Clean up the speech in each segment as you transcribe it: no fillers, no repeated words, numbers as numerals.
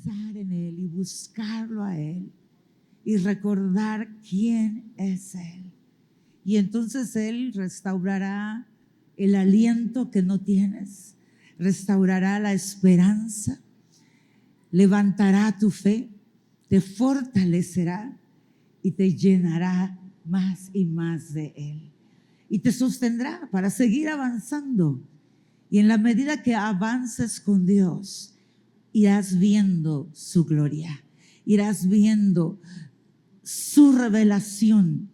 pensar en Él y buscarlo a Él y recordar quién es Él. Y entonces Él restaurará el aliento que no tienes, restaurará la esperanza, levantará tu fe, te fortalecerá y te llenará más y más de Él. Y te sostendrá para seguir avanzando. Y en la medida que avances con Dios, irás viendo su gloria, irás viendo su revelación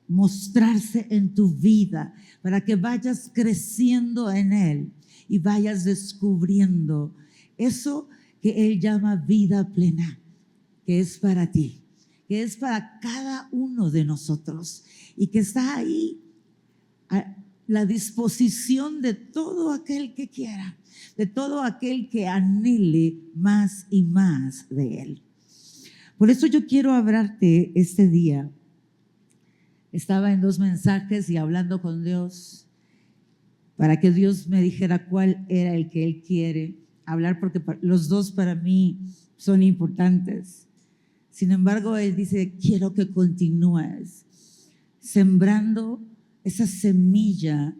mostrarse en tu vida para que vayas creciendo en Él y vayas descubriendo eso que Él llama vida plena, que es para ti, que es para cada uno de nosotros y que está ahí a la disposición de todo aquel que quiera, de todo aquel que anhele más y más de Él. Por eso yo quiero hablarte este día. Estaba en 2 mensajes y hablando con Dios para que Dios me dijera cuál era el que Él quiere hablar, porque los 2 para mí son importantes. Sin embargo, Él dice, quiero que continúes sembrando esa semilla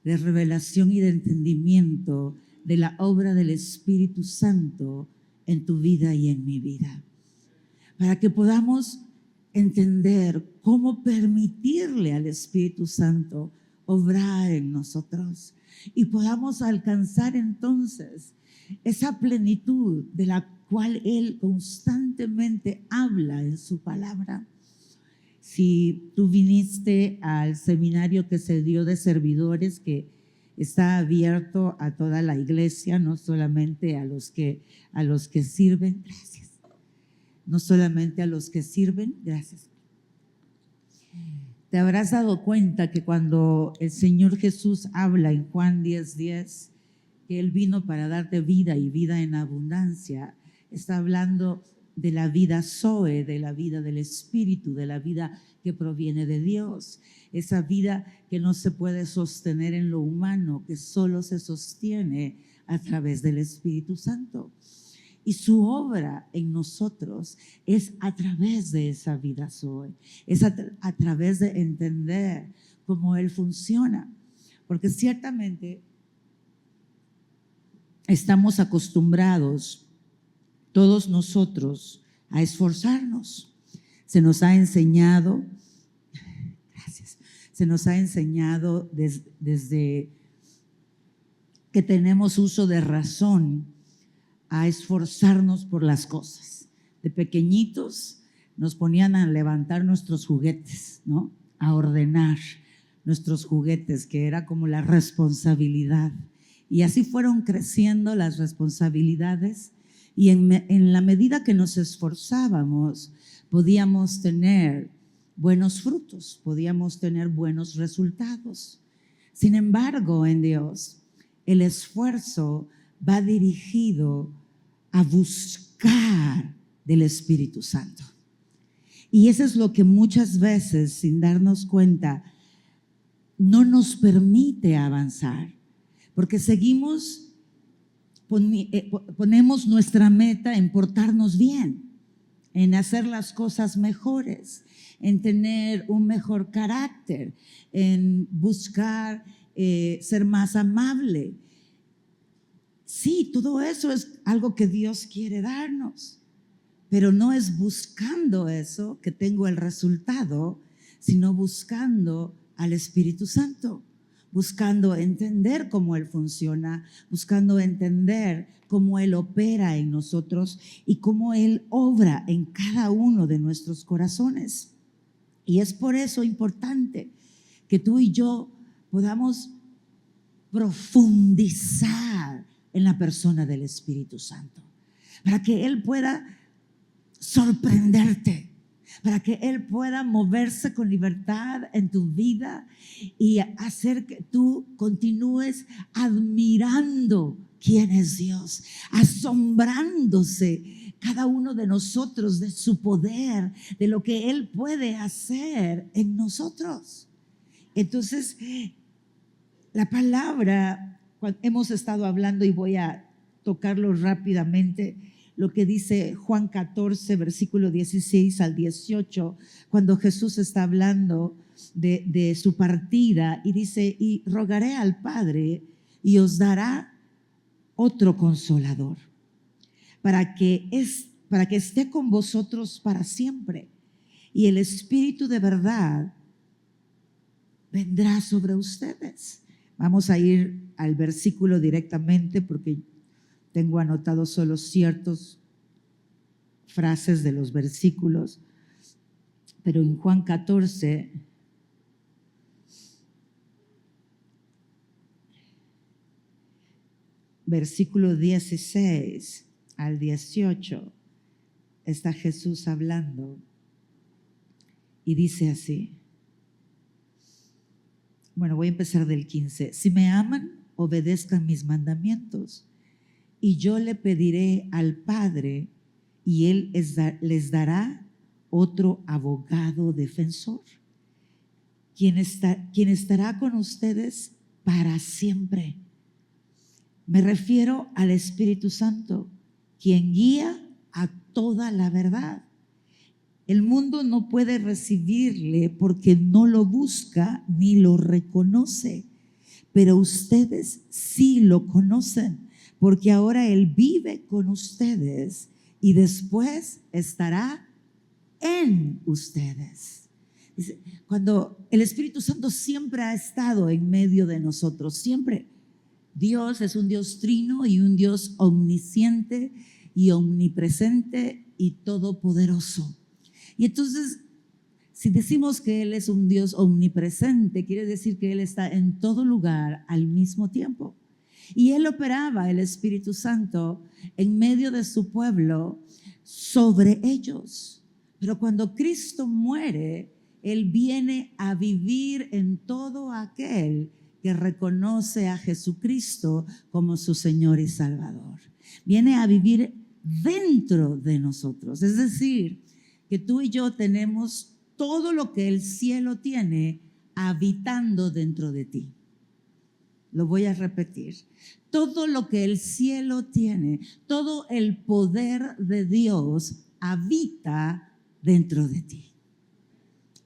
de revelación y de entendimiento de la obra del Espíritu Santo en tu vida y en mi vida, para que podamos entender cómo permitirle al Espíritu Santo obrar en nosotros y podamos alcanzar entonces esa plenitud de la cual Él constantemente habla en su palabra. Si tú viniste al seminario que se dio de servidores, que está abierto a toda la iglesia, no solamente a los que sirven, gracias. No solamente a los que sirven, gracias. Te habrás dado cuenta que cuando el Señor Jesús habla en Juan 10:10, que Él vino para darte vida y vida en abundancia, está hablando de la vida Zoe, de la vida del Espíritu, de la vida que proviene de Dios, esa vida que no se puede sostener en lo humano, que solo se sostiene a través del Espíritu Santo. Y su obra en nosotros es a través de esa vida Zoe, es a través de entender cómo Él funciona, porque ciertamente estamos acostumbrados todos nosotros a esforzarnos. Se nos ha enseñado, gracias, se nos ha enseñado desde que tenemos uso de razón a esforzarnos por las cosas. De pequeñitos nos ponían a levantar nuestros juguetes, ¿no? A ordenar nuestros juguetes, que era como la responsabilidad. Y así fueron creciendo las responsabilidades. Y en la medida que nos esforzábamos, podíamos tener buenos frutos, podíamos tener buenos resultados. Sin embargo, en Dios, el esfuerzo va dirigido a buscar del Espíritu Santo. Y eso es lo que muchas veces, sin darnos cuenta, no nos permite avanzar, porque ponemos nuestra meta en portarnos bien, en hacer las cosas mejores, en tener un mejor carácter, en buscar ser más amable. Sí, todo eso es algo que Dios quiere darnos, pero no es buscando eso que tengo el resultado, sino buscando al Espíritu Santo, buscando entender cómo Él funciona, buscando entender cómo Él opera en nosotros y cómo Él obra en cada uno de nuestros corazones. Y es por eso importante que tú y yo podamos profundizar en la persona del Espíritu Santo, para que Él pueda sorprenderte, para que Él pueda moverse con libertad en tu vida y hacer que tú continúes admirando quién es Dios, asombrándose cada uno de nosotros de su poder, de lo que Él puede hacer en nosotros. Entonces, la palabra, hemos estado hablando y voy a tocarlo rápidamente, lo que dice Juan 14, versículo 16 al 18, cuando Jesús está hablando de su partida y dice, y rogaré al Padre y os dará otro consolador para que esté con vosotros para siempre. Y el Espíritu de verdad vendrá sobre ustedes. Vamos a ir al versículo directamente porque tengo anotado solo ciertas frases de los versículos, pero en Juan 14, versículo 16 al 18, está Jesús hablando y dice así. Bueno, voy a empezar del 15. Si me aman, obedezcan mis mandamientos, y yo le pediré al Padre, y Él les dará otro abogado defensor, quien estará con ustedes para siempre. Me refiero al Espíritu Santo, quien guía a toda la verdad. El mundo no puede recibirle porque no lo busca ni lo reconoce, pero ustedes sí lo conocen, porque ahora Él vive con ustedes y después estará en ustedes. Dice, cuando el Espíritu Santo siempre ha estado en medio de nosotros, siempre. Dios es un Dios trino y un Dios omnisciente y omnipresente y todopoderoso. Y entonces, si decimos que Él es un Dios omnipresente, quiere decir que Él está en todo lugar al mismo tiempo. Y Él operaba, el Espíritu Santo, en medio de su pueblo, sobre ellos. Pero cuando Cristo muere, Él viene a vivir en todo aquel que reconoce a Jesucristo como su Señor y Salvador. Viene a vivir dentro de nosotros. Es decir, que tú y yo tenemos todo lo que el cielo tiene habitando dentro de ti. Lo voy a repetir. Todo lo que el cielo tiene, todo el poder de Dios habita dentro de ti.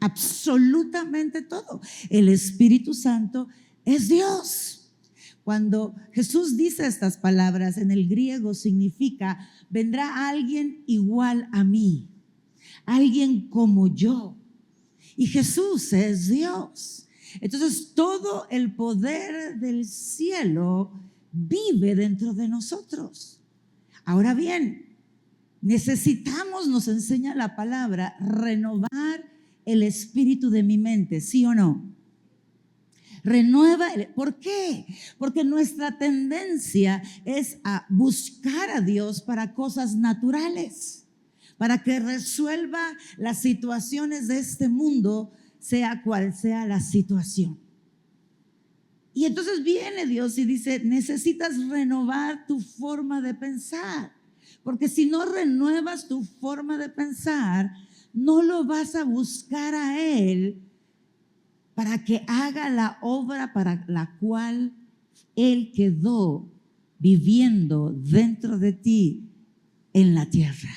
Absolutamente todo. El Espíritu Santo es Dios. Cuando Jesús dice estas palabras, en el griego significa: vendrá alguien igual a mí, alguien como yo. Y Jesús es Dios. Entonces todo el poder del cielo vive dentro de nosotros. Ahora bien, necesitamos, nos enseña la palabra, renovar el espíritu de mi mente, ¿sí o no? Renueva. ¿Por qué? Porque nuestra tendencia es a buscar a Dios para cosas naturales, para que resuelva las situaciones de este mundo, sea cual sea la situación. Y entonces viene Dios y dice: necesitas renovar tu forma de pensar, porque si no renuevas tu forma de pensar, no lo vas a buscar a Él para que haga la obra para la cual Él quedó viviendo dentro de ti en la tierra.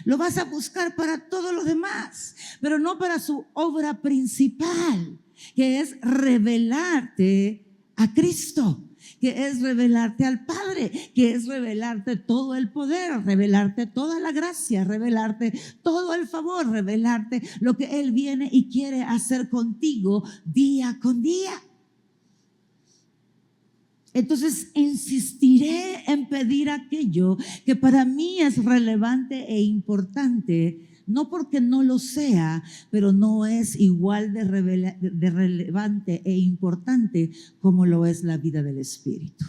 Lo vas a buscar para todo lo demás, pero no para su obra principal, que es revelarte a Cristo, que es revelarte al Padre, que es revelarte todo el poder, revelarte toda la gracia, revelarte todo el favor, revelarte lo que Él viene y quiere hacer contigo día con día. Entonces insistiré en pedir aquello que para mí es relevante e importante, no porque no lo sea, pero no es igual de relevante e importante como lo es la vida del Espíritu.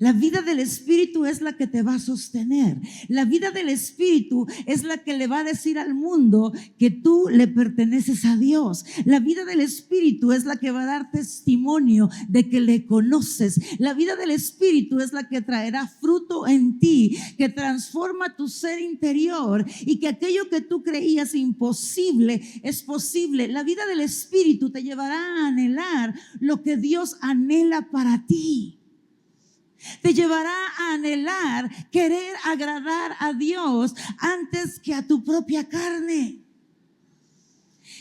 La vida del Espíritu es la que te va a sostener. La vida del Espíritu es la que le va a decir al mundo que tú le perteneces a Dios. La vida del Espíritu es la que va a dar testimonio de que le conoces. La vida del Espíritu es la que traerá fruto en ti, que transforma tu ser interior y que aquello que tú creías imposible es posible. La vida del Espíritu te llevará a anhelar lo que Dios anhela para ti. Te llevará a anhelar, querer agradar a Dios antes que a tu propia carne.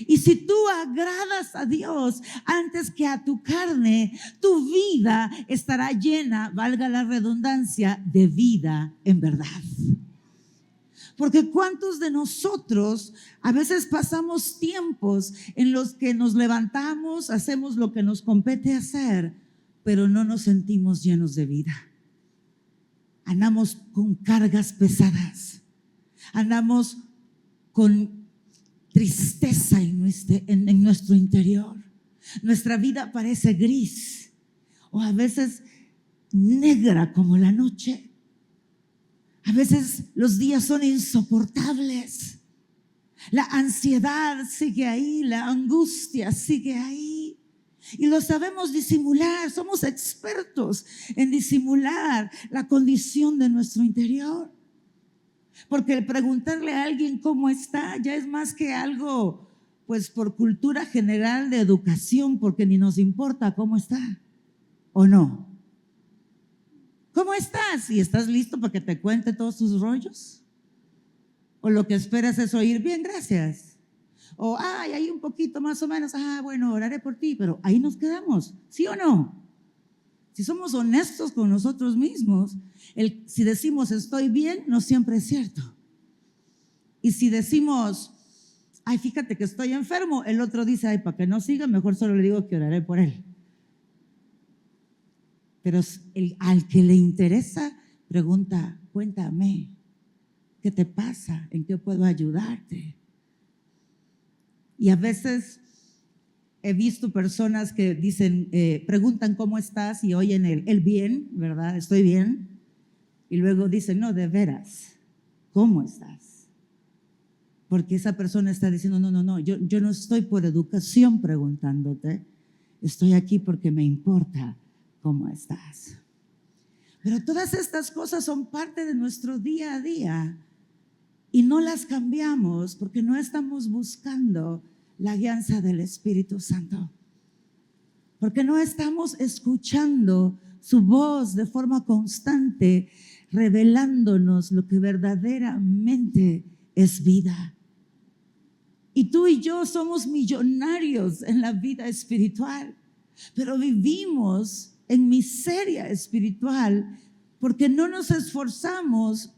Y si tú agradas a Dios antes que a tu carne, tu vida estará llena, valga la redundancia, de vida en verdad. Porque ¿cuántos de nosotros a veces pasamos tiempos en los que nos levantamos, hacemos lo que nos compete hacer, pero no nos sentimos llenos de vida? Andamos con cargas pesadas, andamos con tristeza en nuestro interior. Nuestra vida parece gris o a veces negra como la noche. A veces los días son insoportables. La ansiedad sigue ahí, la angustia sigue ahí. Y lo sabemos disimular, somos expertos en disimular la condición de nuestro interior. Porque el preguntarle a alguien cómo está ya es más que algo, pues por cultura general de educación, porque ni nos importa cómo está, ¿o no? ¿Cómo estás? ¿Y estás listo para que te cuente todos tus rollos? ¿O lo que esperas es oír, bien, gracias? O, ay, ahí un poquito más o menos, bueno, oraré por ti, pero ahí nos quedamos, ¿sí o no? Si somos honestos con nosotros mismos, si decimos estoy bien, no siempre es cierto. Y si decimos, ay, fíjate que estoy enfermo, el otro dice, ay, para que no siga, mejor solo le digo que oraré por él. Pero al que le interesa, pregunta, cuéntame, ¿qué te pasa? ¿En qué puedo ayudarte? Y a veces he visto personas que dicen, preguntan cómo estás y oyen el bien, ¿verdad? Estoy bien. Y luego dicen, no, de veras, ¿cómo estás? Porque esa persona está diciendo, no, yo no estoy por educación preguntándote, estoy aquí porque me importa cómo estás. Pero todas estas cosas son parte de nuestro día a día y no las cambiamos porque no estamos buscando la guianza del Espíritu Santo, porque no estamos escuchando su voz de forma constante, revelándonos lo que verdaderamente es vida. Y tú y yo somos millonarios en la vida espiritual, pero vivimos en miseria espiritual porque no nos esforzamos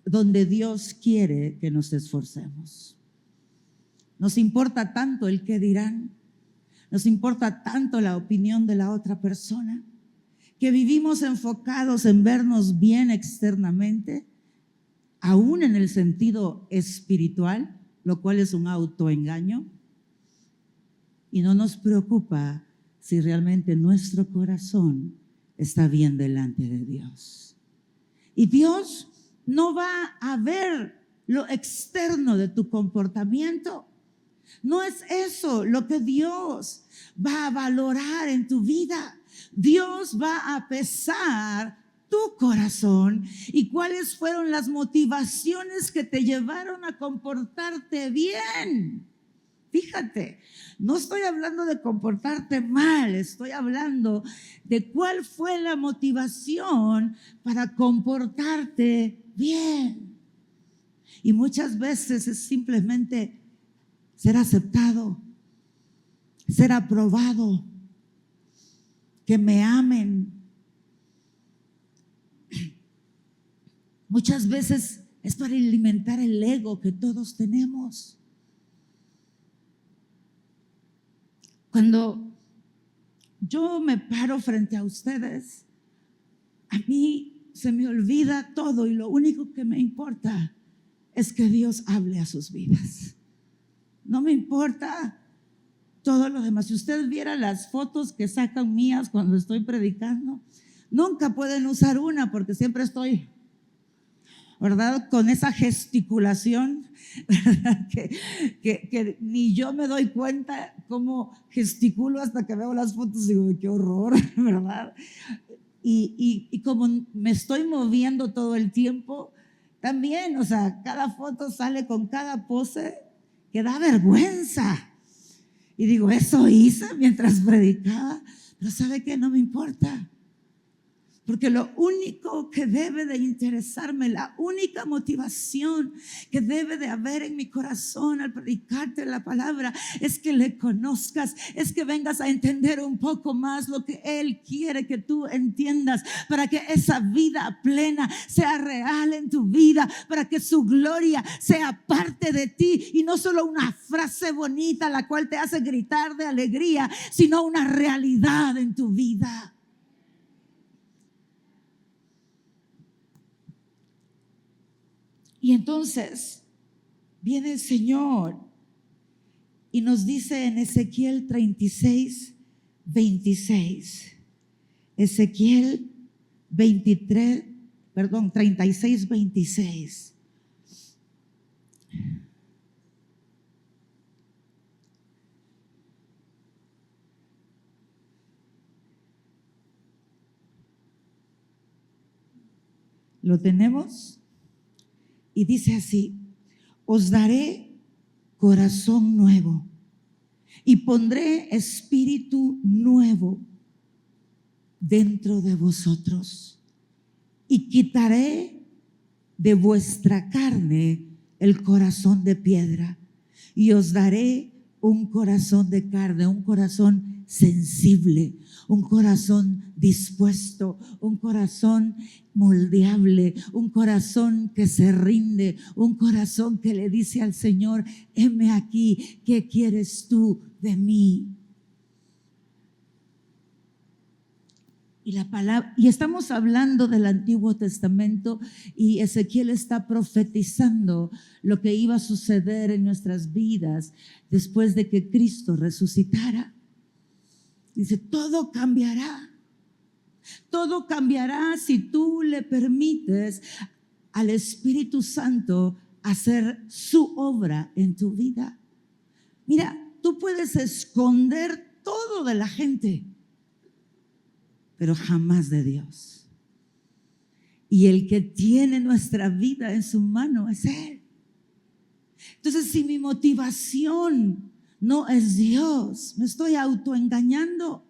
donde Dios quiere que nos esforcemos. Nos importa tanto el qué dirán, nos importa tanto la opinión de la otra persona, que vivimos enfocados en vernos bien externamente, aún en el sentido espiritual, lo cual es un autoengaño, y no nos preocupa si realmente nuestro corazón está bien delante de Dios. Y Dios no va a ver lo externo de tu comportamiento. No es eso lo que Dios va a valorar en tu vida. Dios va a pesar tu corazón y cuáles fueron las motivaciones que te llevaron a comportarte bien. Fíjate, no estoy hablando de comportarte mal, estoy hablando de cuál fue la motivación para comportarte bien. Y muchas veces es simplemente ser aceptado, ser aprobado, que me amen. Muchas veces es para alimentar el ego que todos tenemos. Cuando yo me paro frente a ustedes, a mí se me olvida todo y lo único que me importa es que Dios hable a sus vidas. No me importa todo lo demás. Si ustedes vieran las fotos que sacan mías cuando estoy predicando, nunca pueden usar una porque siempre estoy, ¿verdad?, con esa gesticulación, ¿verdad? Que ni yo me doy cuenta cómo gesticulo hasta que veo las fotos y digo, qué horror, ¿verdad? Y como me estoy moviendo todo el tiempo, también, o sea, cada foto sale con cada pose que da vergüenza. Y digo, eso hice mientras predicaba, pero ¿sabe qué? No me importa. Porque lo único que debe de interesarme, la única motivación que debe de haber en mi corazón al predicarte la palabra es que le conozcas, es que vengas a entender un poco más lo que Él quiere que tú entiendas, para que esa vida plena sea real en tu vida, para que su gloria sea parte de ti y no solo una frase bonita la cual te hace gritar de alegría, sino una realidad en tu vida. Y entonces viene el Señor y nos dice en Ezequiel 36, 26. Ezequiel 36, 26. ¿Lo tenemos? Y dice así: os daré corazón nuevo y pondré espíritu nuevo dentro de vosotros y quitaré de vuestra carne el corazón de piedra y os daré un corazón de carne, un corazón sensible, un corazón dispuesto, un corazón moldeable, un corazón que se rinde, un corazón que le dice al Señor: heme aquí, ¿qué quieres tú de mí? Y estamos hablando del Antiguo Testamento, y Ezequiel está profetizando lo que iba a suceder en nuestras vidas después de que Cristo resucitara. Dice: todo cambiará. Todo cambiará si tú le permites al Espíritu Santo hacer su obra en tu vida. Mira, tú puedes esconder todo de la gente, pero jamás de Dios. Y el que tiene nuestra vida en su mano es Él. Entonces, si mi motivación no es Dios, me estoy autoengañando.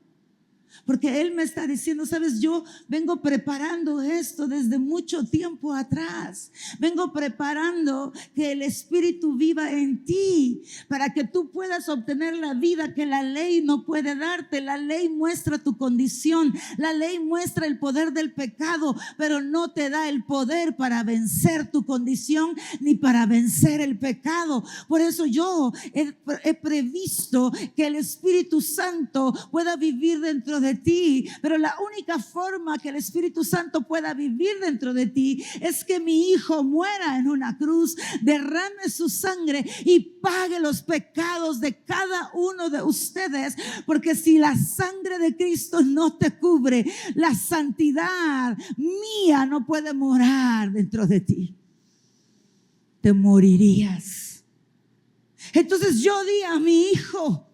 Porque Él me está diciendo: sabes, yo vengo preparando esto desde mucho tiempo atrás. Vengo preparando que el Espíritu viva en ti para que tú puedas obtener la vida que la ley no puede darte. La ley muestra tu condición, la ley muestra el poder del pecado, pero no te da el poder para vencer tu condición ni para vencer el pecado. Por eso yo he previsto que el Espíritu Santo pueda vivir dentro de ti, pero la única forma que el Espíritu Santo pueda vivir dentro de ti es que mi Hijo muera en una cruz, derrame su sangre y pague los pecados de cada uno de ustedes, porque si la sangre de Cristo no te cubre, la santidad mía no puede morar dentro de ti. Te morirías. Entonces yo di a mi Hijo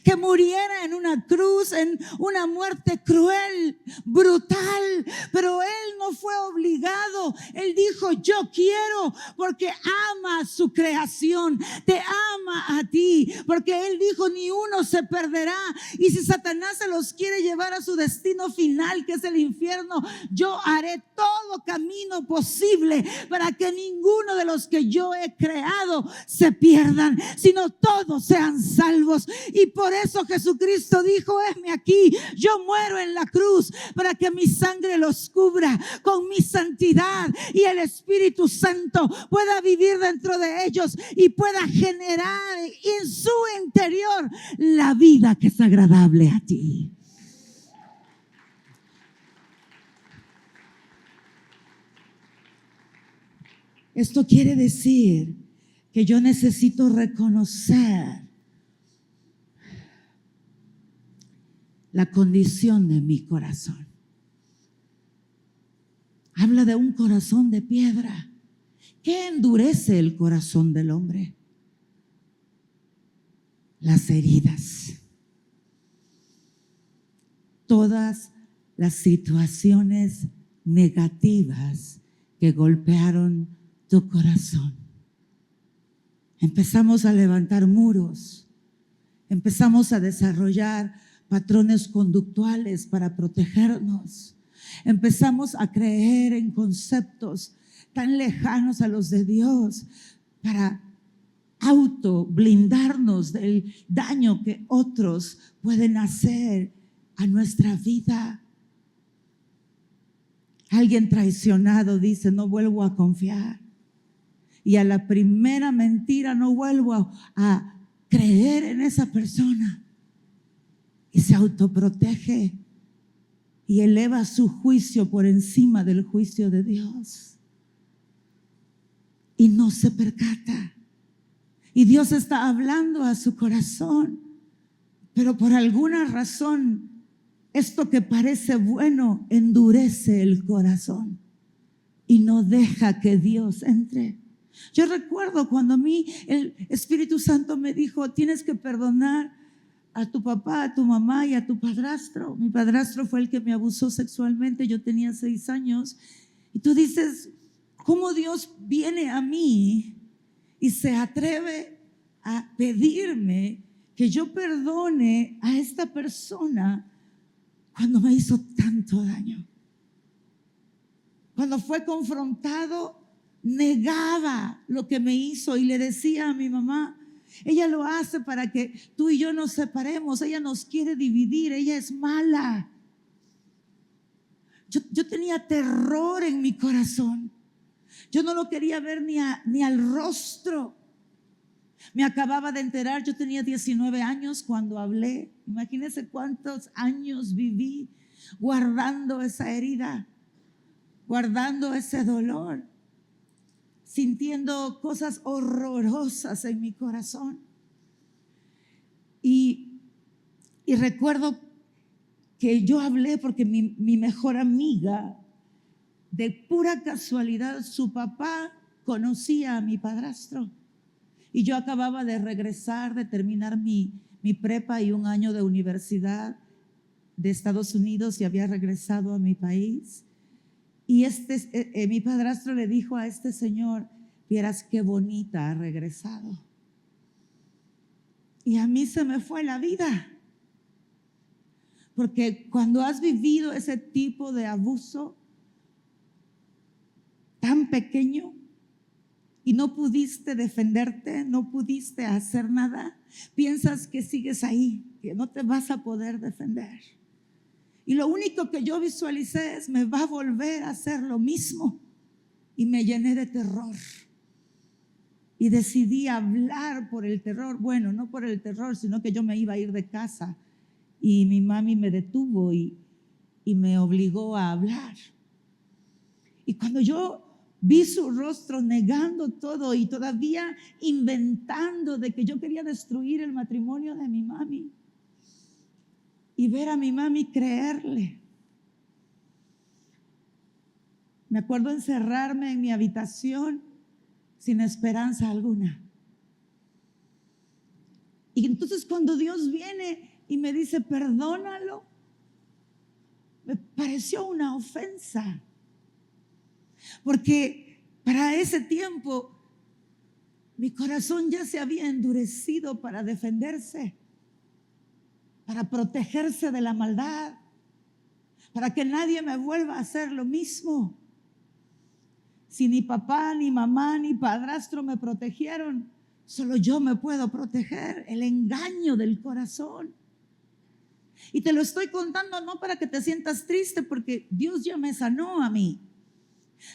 que muriera en una cruz, en una muerte cruel, brutal, pero Él no fue obligado. Él dijo: yo quiero, porque ama a su creación, te ama a ti, porque Él dijo: ni uno se perderá. Y si Satanás se los quiere llevar a su destino final, que es el infierno, yo haré todo camino posible para que ninguno de los que yo he creado se pierdan, sino todos sean salvos. Y por eso Jesucristo dijo: heme aquí, yo muero en la cruz para que mi sangre los cubra con mi santidad y el Espíritu Santo pueda vivir dentro de ellos y pueda generar en su interior la vida que es agradable a ti. Esto quiere decir que yo necesito reconocer la condición de mi corazón. Habla de un corazón de piedra. ¿Qué endurece el corazón del hombre? Las heridas. Todas las situaciones negativas que golpearon tu corazón. Empezamos a levantar muros. Empezamos a desarrollar patrones conductuales para protegernos, Empezamos a creer en conceptos tan lejanos a los de Dios para blindarnos del daño que otros pueden hacer a nuestra vida. Alguien traicionado dice: no vuelvo a confiar. Y a la primera mentira no vuelvo a creer en esa persona. Y se autoprotege y eleva su juicio por encima del juicio de Dios. Y no se percata. Y Dios está hablando a su corazón, pero por alguna razón, esto que parece bueno endurece el corazón y no deja que Dios entre. Yo recuerdo cuando a mí el Espíritu Santo me dijo: tienes que perdonar a tu papá, a tu mamá y a tu padrastro. Mi padrastro fue el que me abusó sexualmente, yo tenía 6 años. Y tú dices: ¿cómo Dios viene a mí y se atreve a pedirme que yo perdone a esta persona cuando me hizo tanto daño? Cuando fue confrontado, negaba lo que me hizo y le decía a mi mamá: ella lo hace para que tú y yo nos separemos, ella nos quiere dividir, ella es mala. Yo tenía terror en mi corazón. Yo no lo quería ver ni al rostro. Me acababa de enterar, yo tenía 19 años cuando hablé. Imagínense cuántos años viví guardando esa herida, guardando ese dolor, sintiendo cosas horrorosas en mi corazón. Y recuerdo que yo hablé porque mi mejor amiga, de pura casualidad, su papá conocía a mi padrastro. Y yo acababa de regresar, de terminar mi prepa y un año de universidad de Estados Unidos, y había regresado a mi país. Y mi padrastro le dijo a este señor: vieras qué bonita ha regresado. Y a mí se me fue la vida. Porque cuando has vivido ese tipo de abuso tan pequeño y no pudiste defenderte, no pudiste hacer nada, piensas que sigues ahí, que no te vas a poder defender. Y lo único que yo visualicé es: me va a volver a hacer lo mismo. Y me llené de terror. Y decidí hablar por el terror. Bueno, no por el terror, sino que yo me iba a ir de casa. Y mi mami me detuvo y me obligó a hablar. Y cuando yo vi su rostro negando todo y todavía inventando de que yo quería destruir el matrimonio de mi mami, y ver a mi mami creerle, me acuerdo encerrarme en mi habitación sin esperanza alguna. Y entonces cuando Dios viene y me dice: perdónalo, me pareció una ofensa. Porque para ese tiempo mi corazón ya se había endurecido para defenderse, para protegerse de la maldad, para que nadie me vuelva a hacer lo mismo. Si ni papá, ni mamá, ni padrastro me protegieron, solo yo me puedo proteger. El engaño del corazón. Y te lo estoy contando no para que te sientas triste, porque Dios ya me sanó a mí.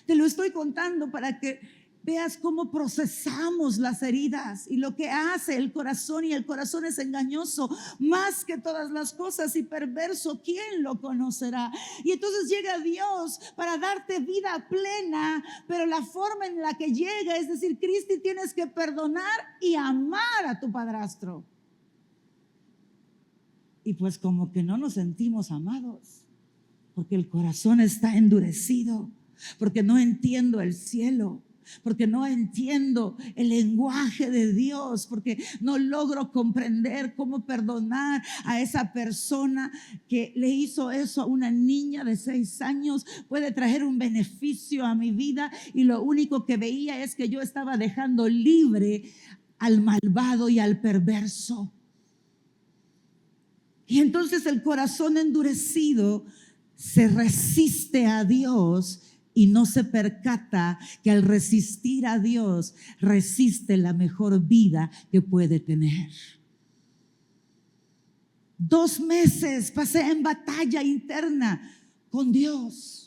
Te lo estoy contando para que veas cómo procesamos las heridas y lo que hace el corazón. Y el corazón es engañoso más que todas las cosas y perverso. ¿Quién lo conocerá? Y entonces llega Dios para darte vida plena, pero la forma en la que llega es decir: Cristi, tienes que perdonar y amar a tu padrastro. Y pues como que no nos sentimos amados, porque el corazón está endurecido, porque no entiendo el cielo, porque no entiendo el lenguaje de Dios, porque no logro comprender cómo perdonar a esa persona que le hizo eso a una niña de 6 años. Puede traer un beneficio a mi vida, y lo único que veía es que yo estaba dejando libre al malvado y al perverso. Y entonces el corazón endurecido se resiste a Dios y no se percata que al resistir a Dios resiste la mejor vida que puede tener. 2 meses pasé en batalla interna con Dios.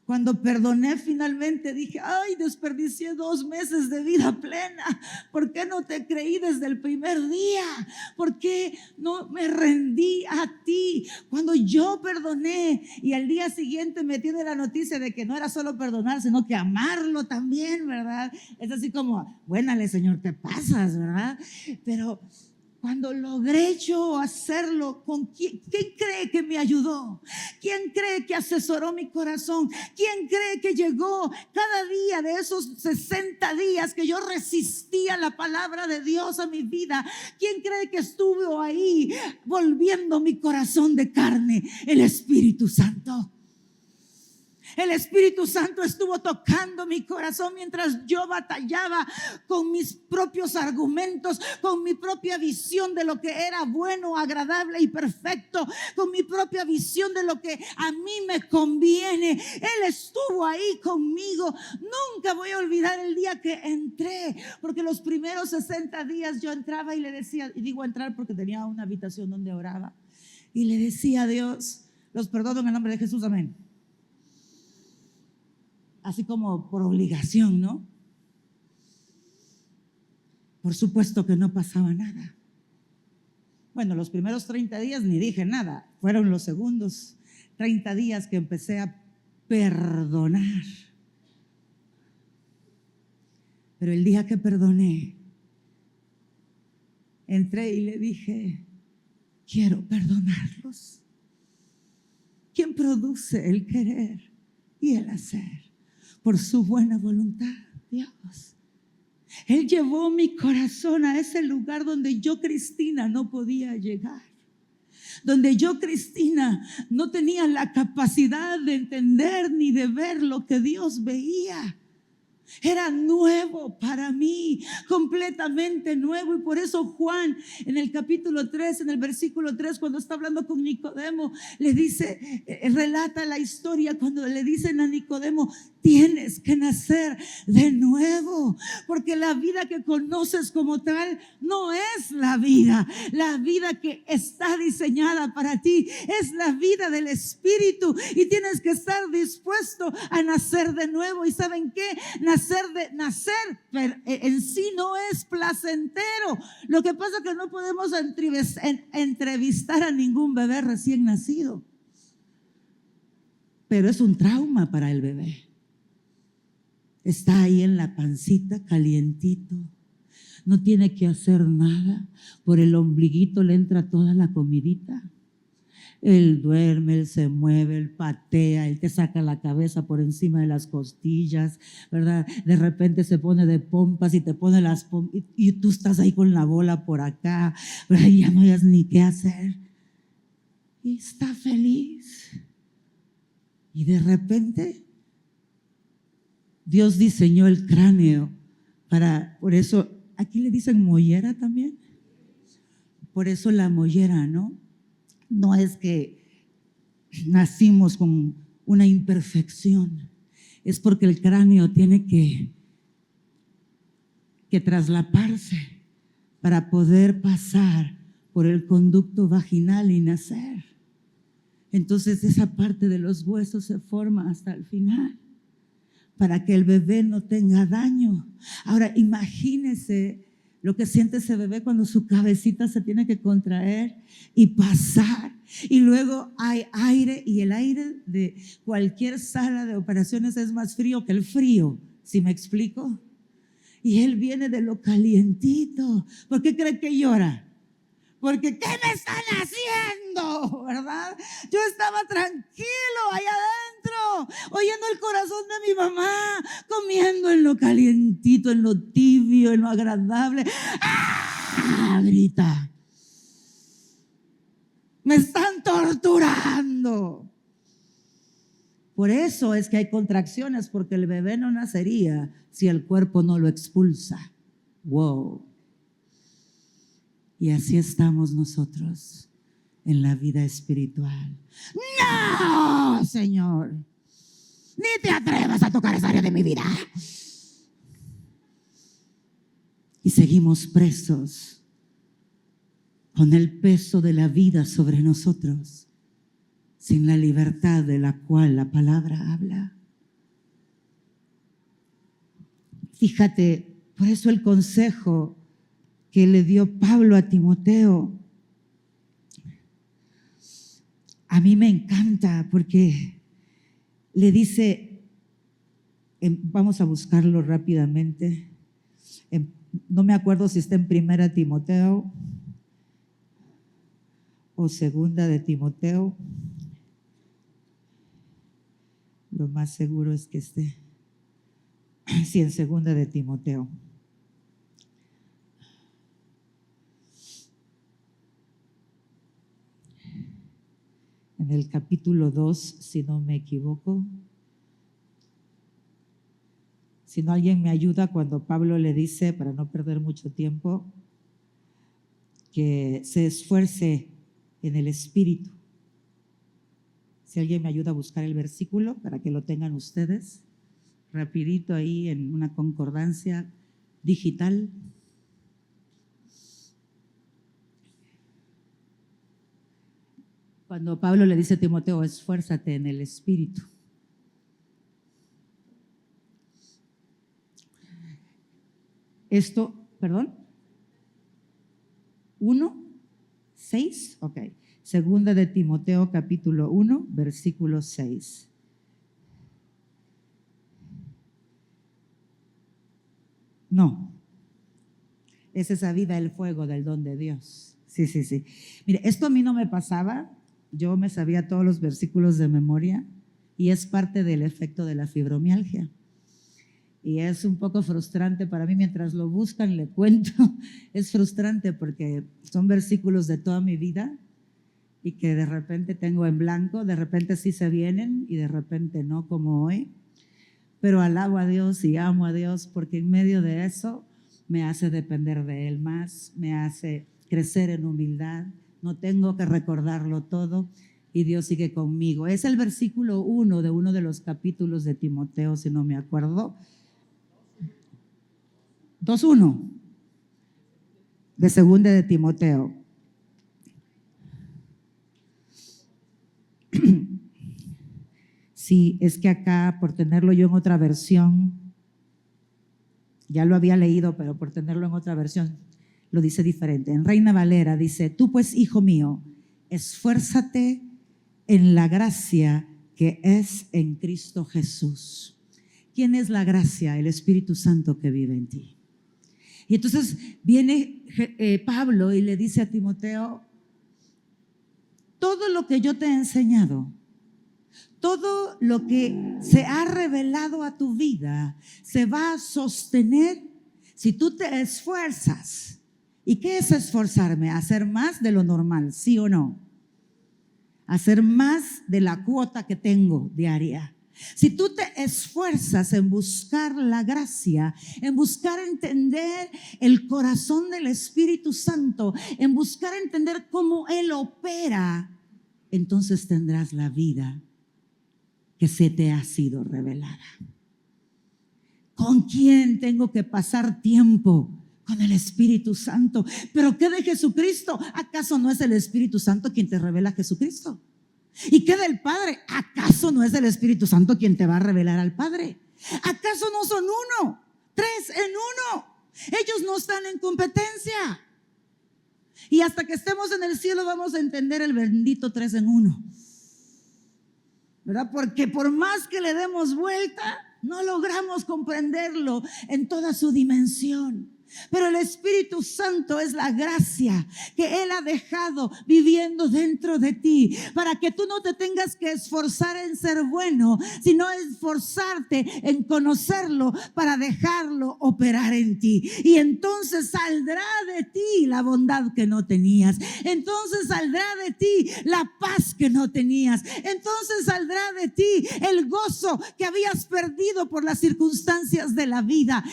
Cuando perdoné finalmente dije, ay, desperdicié 2 meses de vida plena. ¿Por qué no te creí desde el primer día? ¿Por qué no me rendí a ti? Cuando yo perdoné y al día siguiente me tiene la noticia de que no era solo perdonar, sino que amarlo también, ¿verdad? Es así como, buénale, Señor, te pasas, ¿verdad? Pero cuando logré yo hacerlo, ¿quién cree que me ayudó? ¿Quién cree que asesoró mi corazón? ¿Quién cree que llegó cada día de esos 60 días que yo resistía la palabra de Dios a mi vida? ¿Quién cree que estuvo ahí volviendo mi corazón de carne? El Espíritu Santo. El Espíritu Santo estuvo tocando mi corazón mientras yo batallaba con mis propios argumentos, con mi propia visión de lo que era bueno, agradable y perfecto, con mi propia visión de lo que a mí me conviene. Él estuvo ahí conmigo. Nunca voy a olvidar el día que entré, porque los primeros 60 días yo entraba y le decía, y digo entrar porque tenía una habitación donde oraba, y le decía a Dios, los perdono en el nombre de Jesús, amén. Así como por obligación, ¿no? Por supuesto que no pasaba nada. Bueno, los primeros 30 días ni dije nada. Fueron los segundos 30 días que empecé a perdonar. Pero el día que perdoné, entré y le dije, quiero perdonarlos. ¿Quién produce el querer y el hacer? Por su buena voluntad, Dios. Él llevó mi corazón a ese lugar donde yo, Cristina, no podía llegar. Donde yo, Cristina, no tenía la capacidad de entender ni de ver lo que Dios veía. Era nuevo para mí, completamente nuevo. Y por eso Juan en el capítulo 3, en el versículo 3, cuando está hablando con Nicodemo, le dice, relata la historia cuando le dicen a Nicodemo, tienes que nacer de nuevo, porque la vida que conoces como tal no es la vida. La vida que está diseñada para ti es la vida del Espíritu, y tienes que estar dispuesto a nacer de nuevo. ¿Y saben qué? Nacer en sí no es placentero. Lo que pasa es que no podemos entrevistar a ningún bebé recién nacido, pero es un trauma para el bebé. Está ahí en la pancita calientito, no tiene que hacer nada, por el ombliguito le entra toda la comidita. Él duerme, él se mueve, él patea, él te saca la cabeza por encima de las costillas, ¿verdad? De repente se pone de pompas y te pone las pompas y tú estás ahí con la bola por acá, ¿verdad? Y ya no hayas ni qué hacer. Y está feliz. Y de repente Dios diseñó el cráneo por eso, aquí le dicen mollera también. Por eso la mollera, ¿no? No es que nacimos con una imperfección, es porque el cráneo tiene que traslaparse para poder pasar por el conducto vaginal y nacer. Entonces esa parte de los huesos se forma hasta el final para que el bebé no tenga daño. Ahora imagínese lo que siente ese bebé cuando su cabecita se tiene que contraer y pasar. Y luego hay aire, y el aire de cualquier sala de operaciones es más frío que el frío, ¿sí me explico? Y él viene de lo calientito. ¿Por qué cree que llora? Porque ¿qué me están haciendo? ¿Verdad? Yo estaba tranquilo allá adentro, oyendo el corazón de mi mamá, comiendo en lo calientito, en lo tibio, en lo agradable. ¡Ah! Grita. Me están torturando. Por eso es que hay contracciones, porque el bebé no nacería si el cuerpo no lo expulsa. Wow. Y así estamos nosotros. en la vida espiritual. No, Señor, ni te atrevas a tocar esa área de mi vida. Y seguimos presos con el peso de la vida sobre nosotros, sin la libertad de la cual la palabra habla. Fíjate, por eso el consejo que le dio Pablo a Timoteo, a mí me encanta porque le dice, vamos a buscarlo rápidamente, no me acuerdo si está en 1 Timoteo o 2 de Timoteo, lo más seguro es que esté, sí, en 2 de Timoteo. En el capítulo 2, si no me equivoco. Si no, alguien me ayuda cuando Pablo le dice, para no perder mucho tiempo, que se esfuerce en el Espíritu. Si alguien me ayuda a buscar el versículo para que lo tengan ustedes, rapidito ahí en una concordancia digital. Cuando Pablo le dice a Timoteo, esfuérzate en el Espíritu. Esto, perdón, 1:6, ok. 2 de Timoteo capítulo 1, versículo 6. No, es esa vida, el fuego del don de Dios. Sí. Mire, esto a mí no me pasaba, yo me sabía todos los versículos de memoria y es parte del efecto de la fibromialgia. Y es un poco frustrante para mí mientras lo buscan, le cuento, es frustrante porque son versículos de toda mi vida y que de repente tengo en blanco, de repente sí se vienen y de repente no, como hoy. Pero alabo a Dios y amo a Dios porque en medio de eso me hace depender de Él más, me hace crecer en humildad, no tengo que recordarlo todo y Dios sigue conmigo. Es el versículo 1 de uno de los capítulos de Timoteo, si no me acuerdo. 2:1 de 2 de Timoteo. Sí, es que acá, por tenerlo yo en otra versión, ya lo había leído, pero por tenerlo en otra versión, lo dice diferente. En Reina Valera dice, tú pues, hijo mío, esfuérzate en la gracia que es en Cristo Jesús. ¿Quién es la gracia? El Espíritu Santo que vive en ti. Y entonces viene Pablo y le dice a Timoteo, todo lo que yo te he enseñado, todo lo que se ha revelado a tu vida se va a sostener si tú te esfuerzas. ¿Y qué es esforzarme? Hacer más de lo normal, ¿sí o no? Hacer más de la cuota que tengo diaria. Si tú te esfuerzas en buscar la gracia, en buscar entender el corazón del Espíritu Santo, en buscar entender cómo Él opera, entonces tendrás la vida que se te ha sido revelada. ¿Con quién tengo que pasar tiempo? Con el Espíritu Santo. ¿Pero qué de Jesucristo? ¿Acaso no es el Espíritu Santo quien te revela a Jesucristo? ¿Y qué del Padre? ¿Acaso no es el Espíritu Santo quien te va a revelar al Padre? ¿Acaso no son uno? 3 en 1. Ellos no están en competencia. Y hasta que estemos en el cielo vamos a entender el bendito 3 en 1. ¿Verdad? Porque por más que le demos vuelta, no logramos comprenderlo en toda su dimensión. Pero el Espíritu Santo es la gracia que Él ha dejado viviendo dentro de ti, para que tú no te tengas que esforzar en ser bueno, sino esforzarte en conocerlo para dejarlo operar en ti. Y entonces saldrá de ti la bondad que no tenías, entonces saldrá de ti la paz que no tenías, entonces saldrá de ti el gozo que habías perdido por las circunstancias de la vida.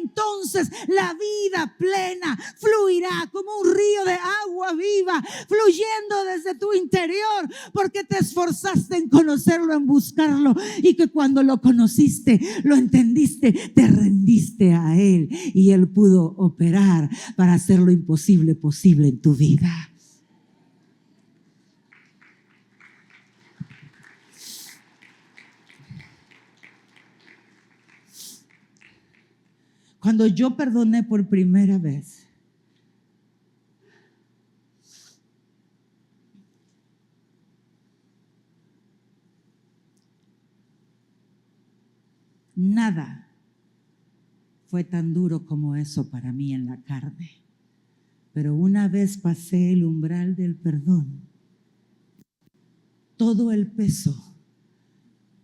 Entonces la vida vida plena fluirá como un río de agua viva, fluyendo desde tu interior, porque te esforzaste en conocerlo, en buscarlo, y que cuando lo conociste, lo entendiste, te rendiste a Él, y Él pudo operar para hacer lo imposible posible en tu vida. Cuando yo perdoné por primera vez, nada fue tan duro como eso para mí en la carne. Pero una vez pasé el umbral del perdón, todo el peso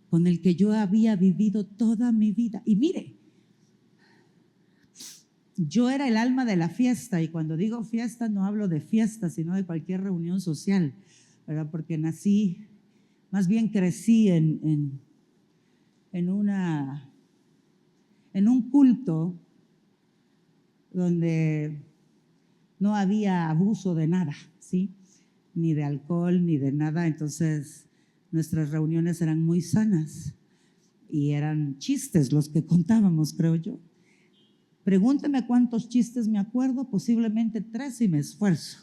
con el que yo había vivido toda mi vida. Y mire, yo era el alma de la fiesta, y cuando digo fiesta no hablo de fiesta, sino de cualquier reunión social, ¿verdad? Porque nací, más bien crecí en un culto donde no había abuso de nada, ¿sí? Ni de alcohol, ni de nada. Entonces nuestras reuniones eran muy sanas y eran chistes los que contábamos, creo yo. Pregúnteme cuántos chistes me acuerdo, posiblemente 3 si me esfuerzo.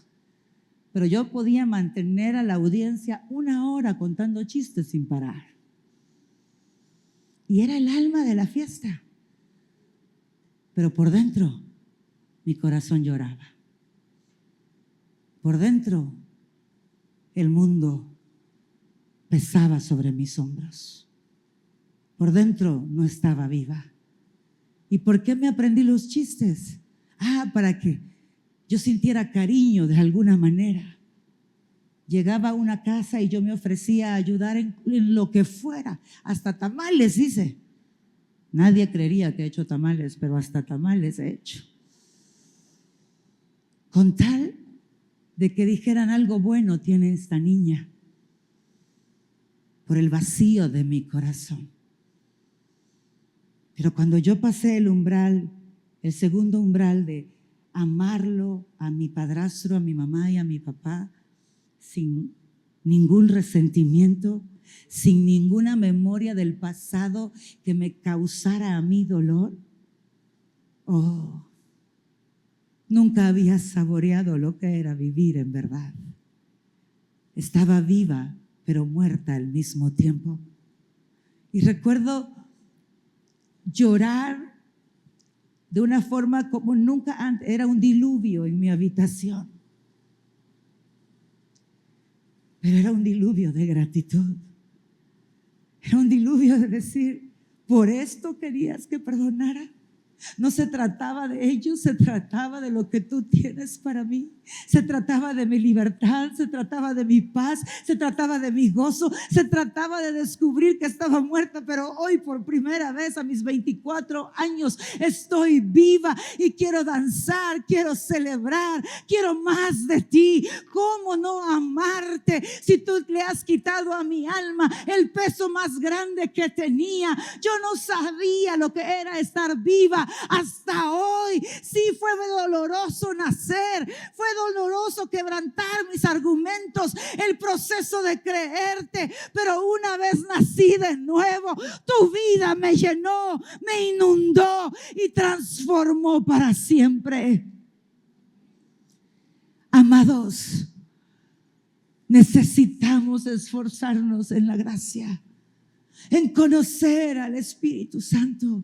Pero yo podía mantener a la audiencia 1 hora contando chistes sin parar. Y era el alma de la fiesta. Pero por dentro, mi corazón lloraba. Por dentro, el mundo pesaba sobre mis hombros. Por dentro no estaba viva. ¿Y por qué me aprendí los chistes? Para que yo sintiera cariño de alguna manera. Llegaba a una casa y yo me ofrecía a ayudar en lo que fuera. Hasta tamales hice. Nadie creería que he hecho tamales, pero hasta tamales he hecho. Con tal de que dijeran algo bueno tiene esta niña, por el vacío de mi corazón. Pero cuando yo pasé el umbral, el segundo umbral de amarlo a mi padrastro, a mi mamá y a mi papá, sin ningún resentimiento, sin ninguna memoria del pasado que me causara a mí dolor, nunca había saboreado lo que era vivir en verdad. Estaba viva, pero muerta al mismo tiempo. Y recuerdo llorar de una forma como nunca antes. Era un diluvio en mi habitación, pero era un diluvio de gratitud. Era un diluvio de decir, ¿por esto querías que perdonara? No se trataba de ellos, se trataba de lo que tú tienes para mí. Se trataba de mi libertad, se trataba de mi paz, se trataba de mi gozo, se trataba de descubrir que estaba muerta, pero hoy por primera vez a mis 24 años estoy viva y quiero danzar, quiero celebrar, quiero más de ti. ¿Cómo no amarte si tú le has quitado a mi alma el peso más grande que tenía? Yo no sabía lo que era estar viva hasta hoy. Sí, fue doloroso nacer, fue doloroso quebrantar mis argumentos, el proceso de creerte, pero una vez nací de nuevo, tu vida me llenó, me inundó y transformó para siempre. Amados, necesitamos esforzarnos en la gracia, en conocer al Espíritu Santo.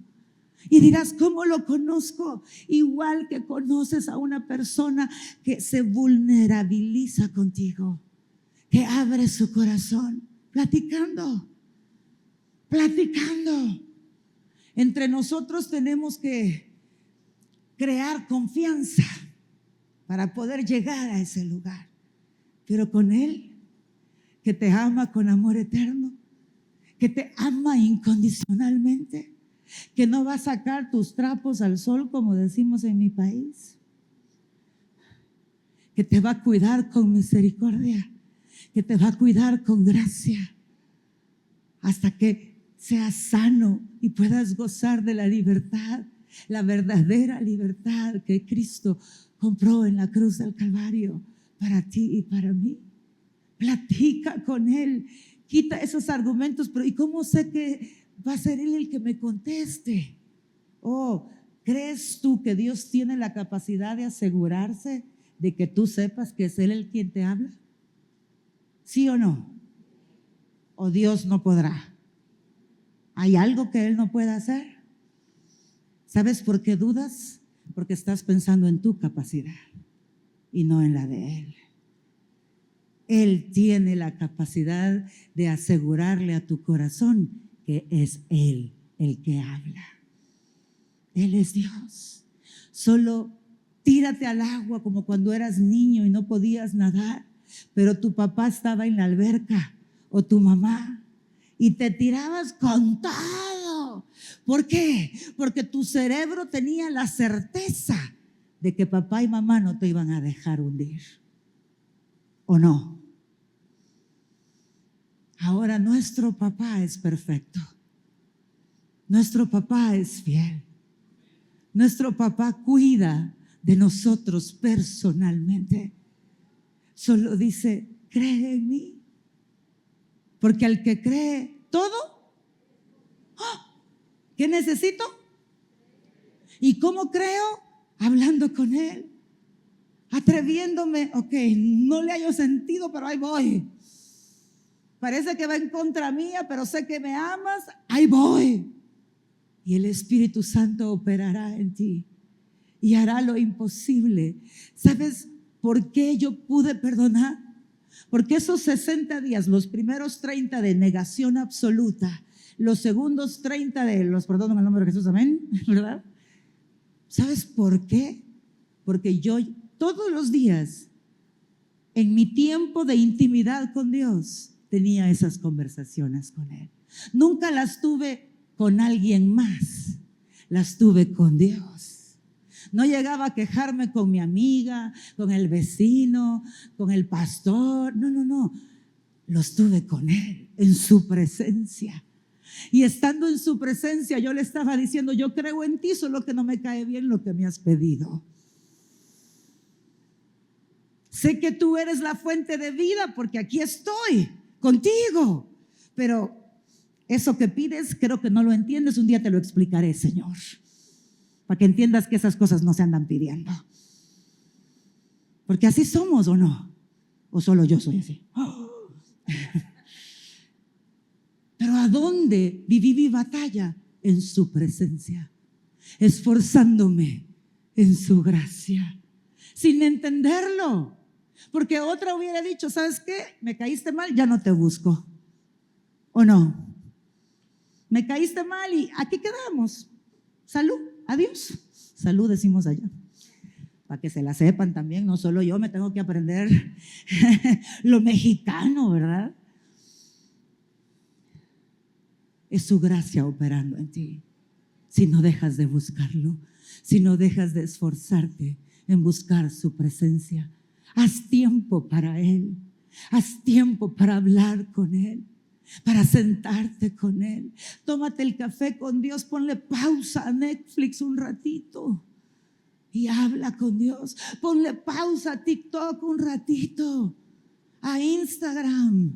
Y dirás, ¿cómo lo conozco? Igual que conoces a una persona que se vulnerabiliza contigo, que abre su corazón, platicando. Entre nosotros tenemos que crear confianza para poder llegar a ese lugar. Pero con Él, que te ama con amor eterno, que te ama incondicionalmente, que no va a sacar tus trapos al sol, como decimos en mi país, que te va a cuidar con misericordia, que te va a cuidar con gracia, hasta que seas sano y puedas gozar de la libertad la verdadera libertad que Cristo compró en la cruz del Calvario para ti y para mí. Platica con Él, quita esos argumentos, pero ¿y cómo sé que va a ser Él el que me conteste? Oh, ¿crees tú que Dios tiene la capacidad de asegurarse de que tú sepas que es Él el quien te habla? ¿Sí o no? ¿O Dios no podrá? ¿Hay algo que Él no pueda hacer? ¿Sabes por qué dudas? Porque estás pensando en tu capacidad y no en la de Él. Él tiene la capacidad de asegurarle a tu corazón que es Él el que habla. Él es Dios. Solo tírate al agua como cuando eras niño y no podías nadar, pero tu papá estaba en la alberca o tu mamá y te tirabas con todo. ¿Por qué? Porque tu cerebro tenía la certeza de que papá y mamá no te iban a dejar hundir. ¿O no? Ahora nuestro papá es perfecto. Nuestro papá es fiel. Nuestro papá cuida de nosotros personalmente. Solo dice, cree en mí. Porque al que cree todo, ¿qué necesito? ¿Y cómo creo? Hablando con Él, atreviéndome. Ok, no le hallo sentido, pero ahí voy. Parece que va en contra mía, pero sé que me amas, ahí voy. Y el Espíritu Santo operará en ti y hará lo imposible. ¿Sabes por qué yo pude perdonar? Porque esos 60 días, los primeros 30 de negación absoluta, los segundos 30 de los perdono en el nombre de Jesús, amén, ¿verdad? ¿Sabes por qué? Porque yo todos los días, en mi tiempo de intimidad con Dios, tenía esas conversaciones con Él. Nunca las tuve con alguien más, las tuve con Dios. No llegaba a quejarme con mi amiga, con el vecino, con el pastor. No. Los tuve con Él, en su presencia. Y estando en su presencia, yo le estaba diciendo, yo creo en ti, solo que no me cae bien lo que me has pedido. Sé que tú eres la fuente de vida porque aquí estoy contigo. Pero eso que pides, creo que no lo entiendes. Un día te lo explicaré, Señor, para que entiendas que esas cosas no se andan pidiendo. Porque así somos, ¿o no? ¿O solo yo soy así? Pero ¿a dónde viví mi batalla? En su presencia, esforzándome en su gracia, sin entenderlo. Porque otra hubiera dicho, ¿sabes qué? Me caíste mal, ya no te busco. ¿O no? Me caíste mal y aquí quedamos. Salud, adiós. Salud decimos allá. Para que se la sepan también, no solo yo me tengo que aprender lo mexicano, ¿verdad? Es su gracia operando en ti. Si no dejas de buscarlo, si no dejas de esforzarte en buscar su presencia, haz tiempo para Él, haz tiempo para hablar con Él, para sentarte con Él. Tómate el café con Dios, ponle pausa a Netflix un ratito y habla con Dios. Ponle pausa a TikTok un ratito, a Instagram,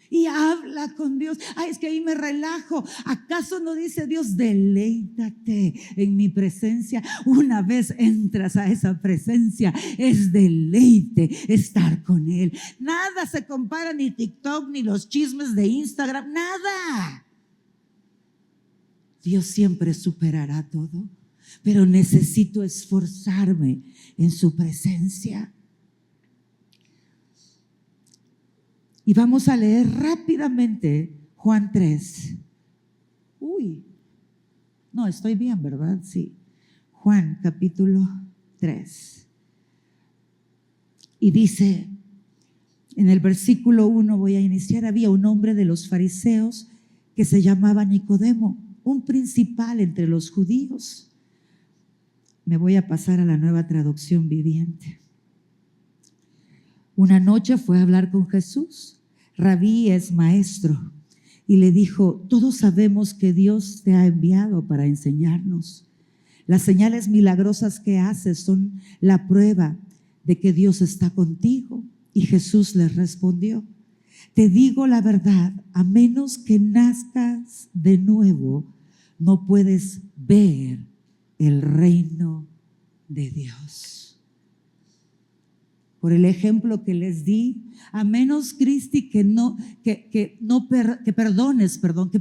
y habla con Dios. Ay, es que ahí me relajo. ¿Acaso no dice Dios, deleítate en mi presencia? Una vez entras a esa presencia, es deleite estar con Él. Nada se compara, ni TikTok, ni los chismes de Instagram, nada. Dios siempre superará todo, pero necesito esforzarme en su presencia. Y vamos a leer rápidamente Juan 3. No, estoy bien, ¿verdad? Sí. Juan capítulo 3. Y dice, en el versículo 1 voy a iniciar, había un hombre de los fariseos que se llamaba Nicodemo, un principal entre los judíos. Me voy a pasar a la Nueva Traducción Viviente. Una noche fue a hablar con Jesús. Rabí es maestro, y le dijo, todos sabemos que Dios te ha enviado para enseñarnos. Las señales milagrosas que haces son la prueba de que Dios está contigo. Y Jesús les respondió: te digo la verdad, a menos que nazcas de nuevo, no puedes ver el reino de Dios. Por el ejemplo que les di, a menos, Cristi, que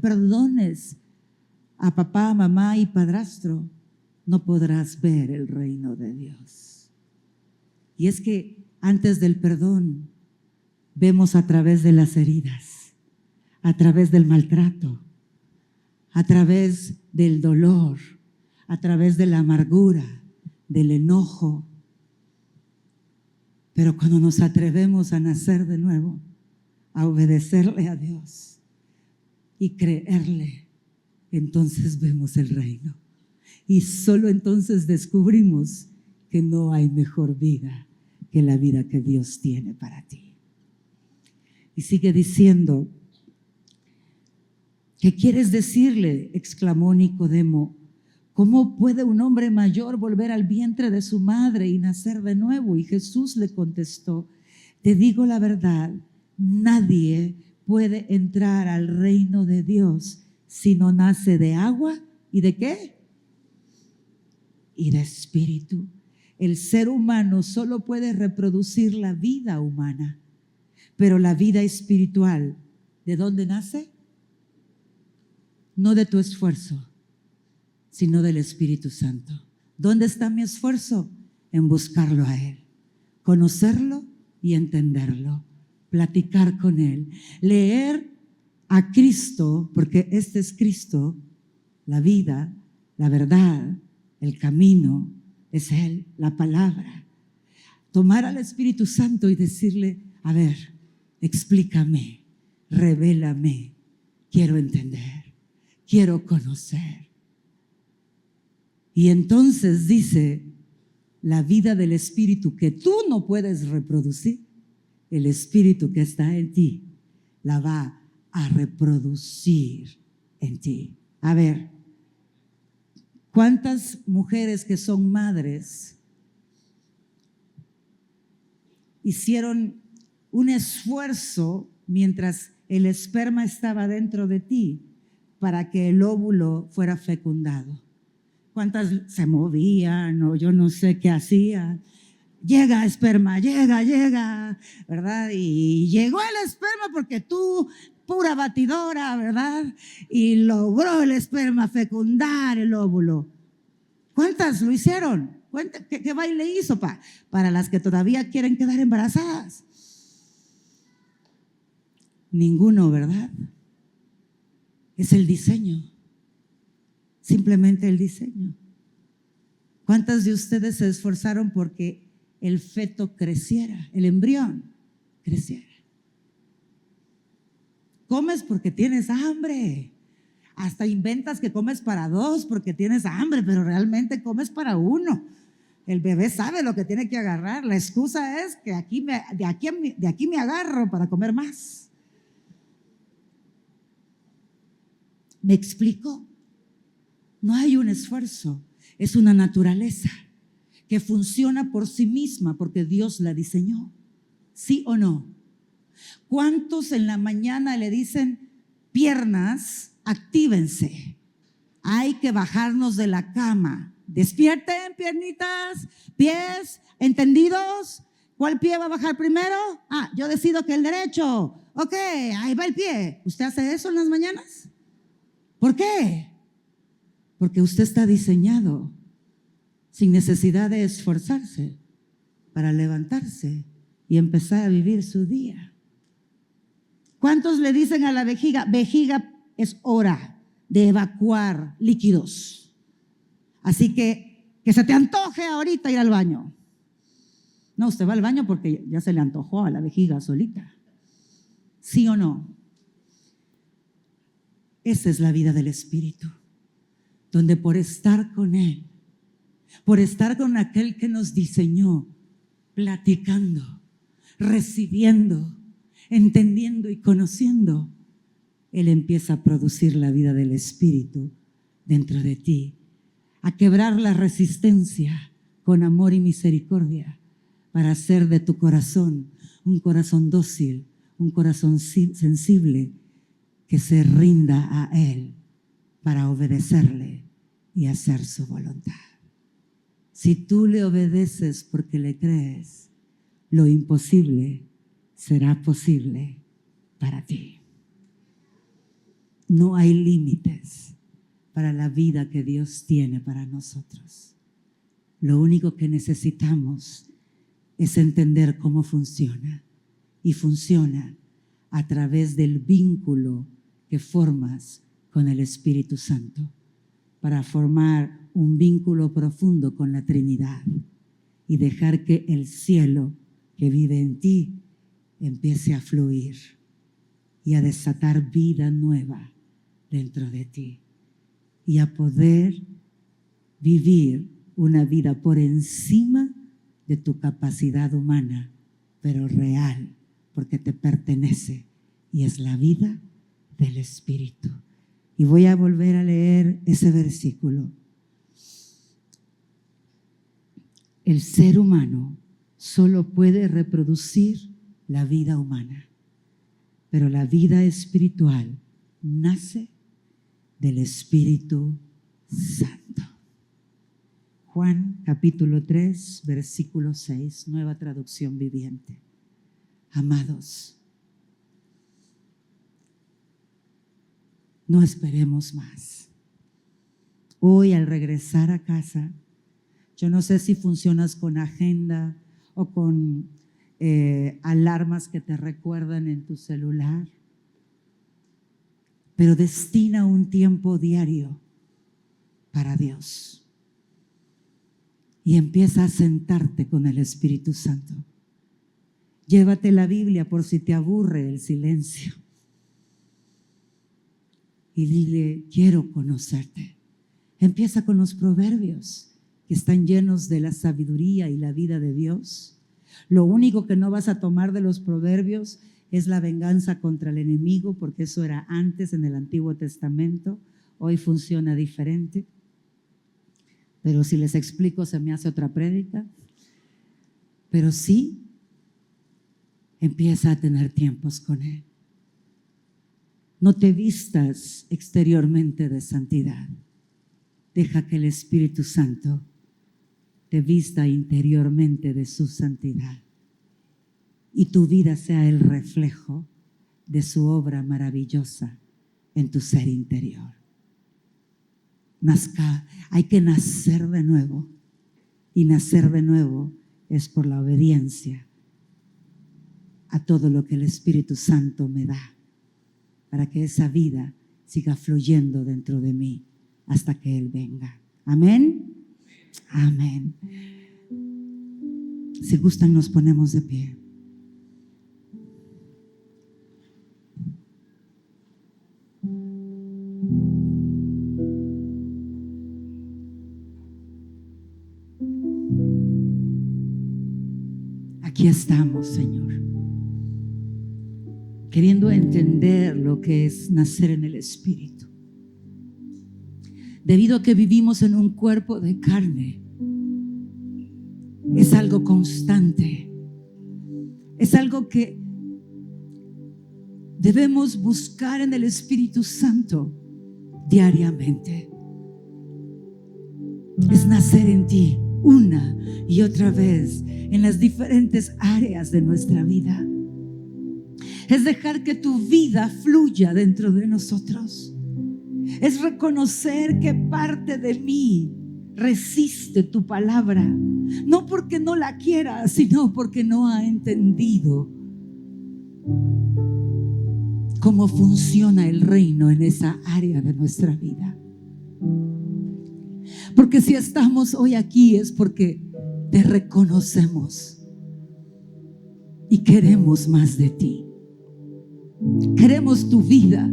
perdones a papá, mamá y padrastro, no podrás ver el reino de Dios. Y es que antes del perdón, vemos a través de las heridas, a través del maltrato, a través del dolor, a través de la amargura, del enojo. Pero cuando nos atrevemos a nacer de nuevo, a obedecerle a Dios y creerle, entonces vemos el reino. Y solo entonces descubrimos que no hay mejor vida que la vida que Dios tiene para ti. Y sigue diciendo: ¿qué quieres decirle?, exclamó Nicodemo. ¿Cómo puede un hombre mayor volver al vientre de su madre y nacer de nuevo? Y Jesús le contestó: te digo la verdad, nadie puede entrar al reino de Dios si no nace de agua y ¿de qué? Y de espíritu. El ser humano solo puede reproducir la vida humana, pero la vida espiritual, ¿de dónde nace? No de tu esfuerzo, sino del Espíritu Santo. ¿Dónde está mi esfuerzo? En buscarlo a Él, conocerlo y entenderlo, platicar con Él, leer a Cristo, porque este es Cristo, la vida, la verdad, el camino, es Él, la palabra. Tomar al Espíritu Santo y decirle: a ver, explícame, revélame, quiero entender, quiero conocer. Y entonces dice: la vida del Espíritu que tú no puedes reproducir, el Espíritu que está en ti la va a reproducir en ti. A ver, ¿cuántas mujeres que son madres hicieron un esfuerzo mientras el esperma estaba dentro de ti para que el óvulo fuera fecundado? ¿Cuántas se movían o yo no sé qué hacían? Llega esperma, llega, ¿verdad? Y llegó el esperma porque tú, pura batidora, ¿verdad? Y logró el esperma fecundar el óvulo. ¿Cuántas lo hicieron? ¿Qué baile hizo para las que todavía quieren quedar embarazadas? Ninguno, ¿verdad? Es el diseño, simplemente el diseño. ¿Cuántas de ustedes se esforzaron porque el feto creciera, el embrión creciera? Comes porque tienes hambre. Hasta inventas que comes para dos porque tienes hambre, pero realmente comes para uno. El bebé sabe lo que tiene que agarrar. La excusa es que de aquí me agarro para comer más. ¿Me explico? No hay un esfuerzo, es una naturaleza que funciona por sí misma porque Dios la diseñó. ¿Sí o no? ¿Cuántos en la mañana le dicen: piernas, actívense? Hay que bajarnos de la cama. Despierten, piernitas, pies, ¿entendidos? ¿Cuál pie va a bajar primero? Yo decido que el derecho. Ok, ahí va el pie. ¿Usted hace eso en las mañanas? ¿Por qué? Porque usted está diseñado sin necesidad de esforzarse para levantarse y empezar a vivir su día. ¿Cuántos le dicen a la vejiga: vejiga, es hora de evacuar líquidos? Así que se te antoje ahorita ir al baño. No, usted va al baño porque ya se le antojó a la vejiga solita. ¿Sí o no? Esa es la vida del Espíritu, donde por estar con Él, por estar con aquel que nos diseñó, platicando, recibiendo, entendiendo y conociendo, Él empieza a producir la vida del Espíritu dentro de ti. a quebrar la resistencia con amor y misericordia, para hacer de tu corazón un corazón dócil, un corazón sensible que se rinda a Él para obedecerle y hacer su voluntad. Si tú le obedeces porque le crees, lo imposible será posible para ti. No hay límites para la vida que Dios tiene para nosotros. Lo único que necesitamos es entender cómo funciona, y funciona a través del vínculo que formas con el Espíritu Santo, para formar un vínculo profundo con la Trinidad y dejar que el cielo que vive en ti empiece a fluir y a desatar vida nueva dentro de ti, y a poder vivir una vida por encima de tu capacidad humana, pero real, porque te pertenece, y es la vida del Espíritu. Y voy a volver a leer ese versículo. El ser humano solo puede reproducir la vida humana, pero la vida espiritual nace del Espíritu Santo. Juan capítulo 3, versículo 6, Nueva Traducción Viviente. Amados, no esperemos más. Hoy, al regresar a casa, yo no sé si funcionas con agenda o con alarmas que te recuerdan en tu celular, pero destina un tiempo diario para Dios y empieza a sentarte con el Espíritu Santo. Llévate la Biblia por si te aburre el silencio y dile: quiero conocerte. Empieza con los proverbios, que están llenos de la sabiduría y la vida de Dios. Lo único que no vas a tomar de los proverbios es la venganza contra el enemigo, porque eso era antes en el Antiguo Testamento. Hoy funciona diferente. Pero si les explico, se me hace otra prédica. Pero sí, empieza a tener tiempos con Él. No te vistas exteriormente de santidad. Deja que el Espíritu Santo te vista interiormente de su santidad, y tu vida sea el reflejo de su obra maravillosa en tu ser interior. Hay que nacer de nuevo, y nacer de nuevo es por la obediencia a todo lo que el Espíritu Santo me da, para que esa vida siga fluyendo dentro de mí hasta que Él venga. Amén. Amén. Si gustan, nos ponemos de pie. Aquí estamos, Señor, queriendo entender lo que es nacer en el Espíritu. Debido a que vivimos en un cuerpo de carne, es algo constante, es algo que debemos buscar en el Espíritu Santo diariamente. Es nacer en ti una y otra vez en las diferentes áreas de nuestra vida. Es dejar que tu vida fluya dentro de nosotros. Es reconocer que parte de mí resiste tu palabra, no porque no la quiera, sino porque no ha entendido cómo funciona el reino en esa área de nuestra vida. Porque si estamos hoy aquí es porque te reconocemos y queremos más de ti. Queremos tu vida,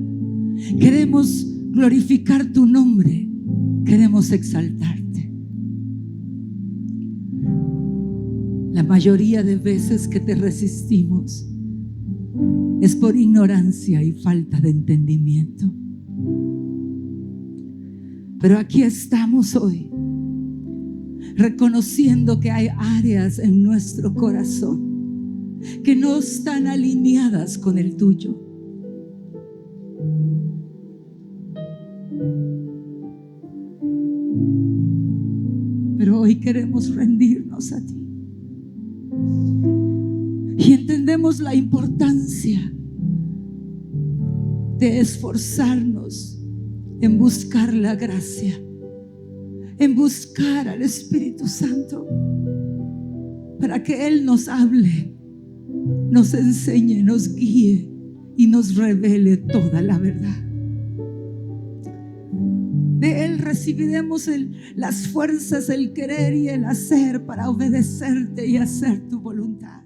queremos glorificar tu nombre, queremos exaltarte. La mayoría de veces que te resistimos es por ignorancia y falta de entendimiento. Pero aquí estamos hoy reconociendo que hay áreas en nuestro corazón que no están alineadas con el tuyo. Pero hoy queremos rendirnos a ti y entendemos la importancia de esforzarnos en buscar la gracia, en buscar al Espíritu Santo para que Él nos hable, nos enseñe, nos guíe y nos revele toda la verdad. De Él recibiremos las fuerzas, el querer y el hacer para obedecerte y hacer tu voluntad.